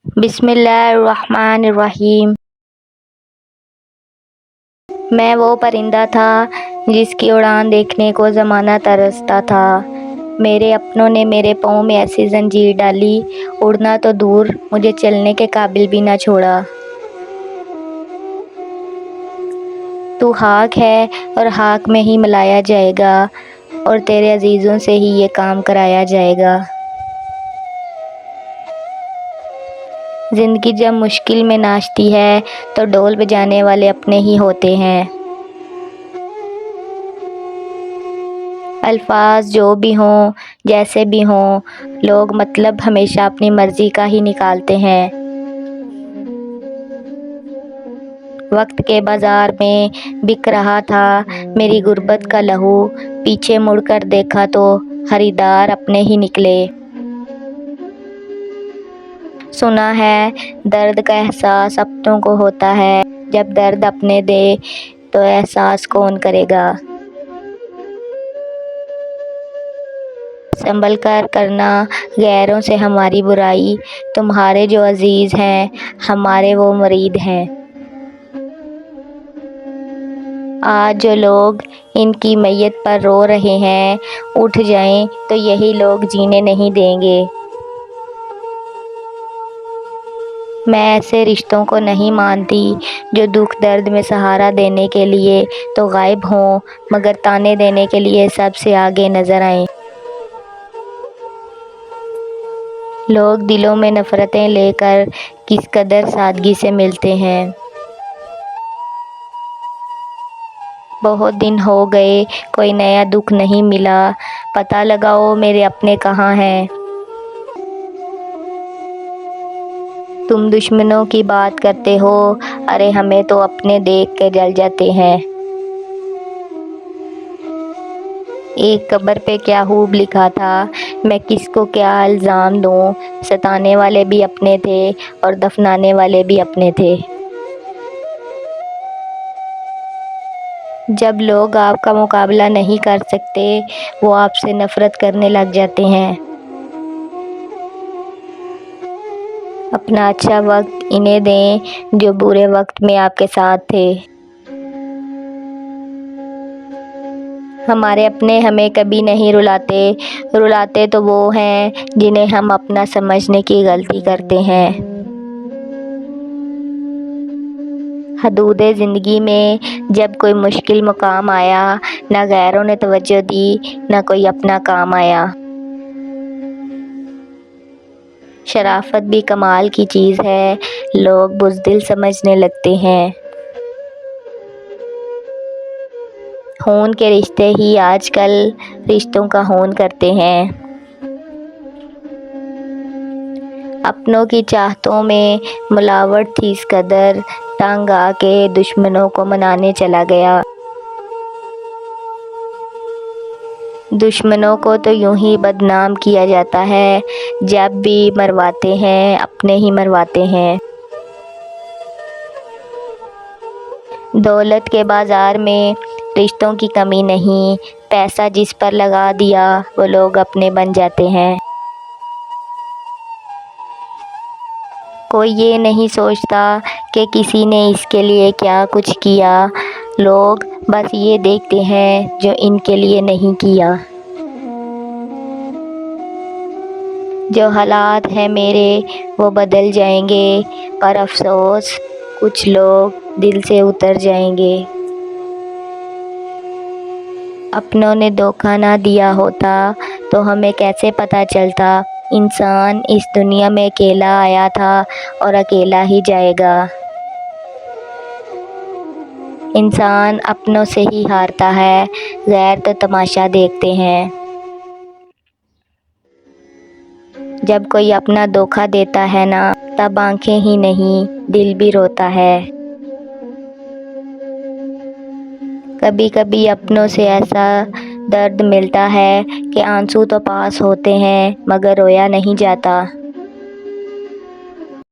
بسم اللہ الرحمن الرحیم۔ میں وہ پرندہ تھا جس کی اڑان دیکھنے کو زمانہ ترستا تھا۔ میرے اپنوں نے میرے پاؤں میں ایسی زنجیر ڈالی، اڑنا تو دور مجھے چلنے کے قابل بھی نہ چھوڑا۔ تو خاک ہے اور خاک میں ہی ملایا جائے گا، اور تیرے عزیزوں سے ہی یہ کام کرایا جائے گا۔ زندگی جب مشکل میں ناچتی ہے تو ڈھول بجانے والے اپنے ہی ہوتے ہیں۔ الفاظ جو بھی ہوں، جیسے بھی ہوں، لوگ مطلب ہمیشہ اپنی مرضی کا ہی نکالتے ہیں۔ وقت کے بازار میں بک رہا تھا میری غربت کا لہو، پیچھے مڑ کر دیکھا تو خریدار اپنے ہی نکلے۔ سنا ہے درد کا احساس اپنوں کو ہوتا ہے، جب درد اپنے دے تو احساس کون کرے گا۔ سنبھل کر کرنا غیروں سے ہماری برائی، تمہارے جو عزیز ہیں ہمارے وہ مرید ہیں۔ آج جو لوگ ان کی میت پر رو رہے ہیں، اٹھ جائیں تو یہی لوگ جینے نہیں دیں گے۔ میں ایسے رشتوں کو نہیں مانتی جو دکھ درد میں سہارا دینے کے لیے تو غائب ہوں، مگر تانے دینے کے لیے سب سے آگے نظر آئیں۔ لوگ دلوں میں نفرتیں لے کر کس قدر سادگی سے ملتے ہیں۔ بہت دن ہو گئے کوئی نیا دکھ نہیں ملا، پتہ لگاؤ میرے اپنے کہاں ہیں۔ تم دشمنوں کی بات کرتے ہو، ارے ہمیں تو اپنے دیکھ کے جل جاتے ہیں۔ ایک قبر پہ کیا خوب لکھا تھا، میں کس کو کیا الزام دوں، ستانے والے بھی اپنے تھے اور دفنانے والے بھی اپنے تھے۔ جب لوگ آپ کا مقابلہ نہیں کر سکتے، وہ آپ سے نفرت کرنے لگ جاتے ہیں۔ اپنا اچھا وقت انہیں دیں جو برے وقت میں آپ کے ساتھ تھے۔ ہمارے اپنے ہمیں کبھی نہیں رلاتے، رلاتے تو وہ ہیں جنہیں ہم اپنا سمجھنے کی غلطی کرتے ہیں۔ حدود زندگی میں جب کوئی مشکل مقام آیا، نہ غیروں نے توجہ دی، نہ کوئی اپنا کام آیا۔ شرافت بھی کمال کی چیز ہے، لوگ بزدل سمجھنے لگتے ہیں۔ خون کے رشتے ہی آج کل رشتوں کا خون کرتے ہیں۔ اپنوں کی چاہتوں میں ملاوٹ تھی اس قدر، تنگ آ کے دشمنوں کو منانے چلا گیا۔ دشمنوں کو تو یوں ہی بدنام کیا جاتا ہے، جب بھی مرواتے ہیں اپنے ہی مرواتے ہیں۔ دولت کے بازار میں رشتوں کی کمی نہیں، پیسہ جس پر لگا دیا وہ لوگ اپنے بن جاتے ہیں۔ کوئی یہ نہیں سوچتا کہ کسی نے اس کے لیے کیا کچھ کیا، لوگ بس یہ دیکھتے ہیں جو ان کے لیے نہیں کیا۔ جو حالات ہیں میرے وہ بدل جائیں گے، پر افسوس کچھ لوگ دل سے اتر جائیں گے۔ اپنوں نے دھوکہ نہ دیا ہوتا تو ہمیں کیسے پتہ چلتا، انسان اس دنیا میں اکیلا آیا تھا اور اکیلا ہی جائے گا۔ انسان اپنوں سے ہی ہارتا ہے، غیر تو تماشا دیکھتے ہیں۔ جب کوئی اپنا دھوکہ دیتا ہے نا، تب آنکھیں ہی نہیں دل بھی روتا ہے۔ کبھی کبھی اپنوں سے ایسا درد ملتا ہے کہ آنسو تو پاس ہوتے ہیں مگر رویا نہیں جاتا۔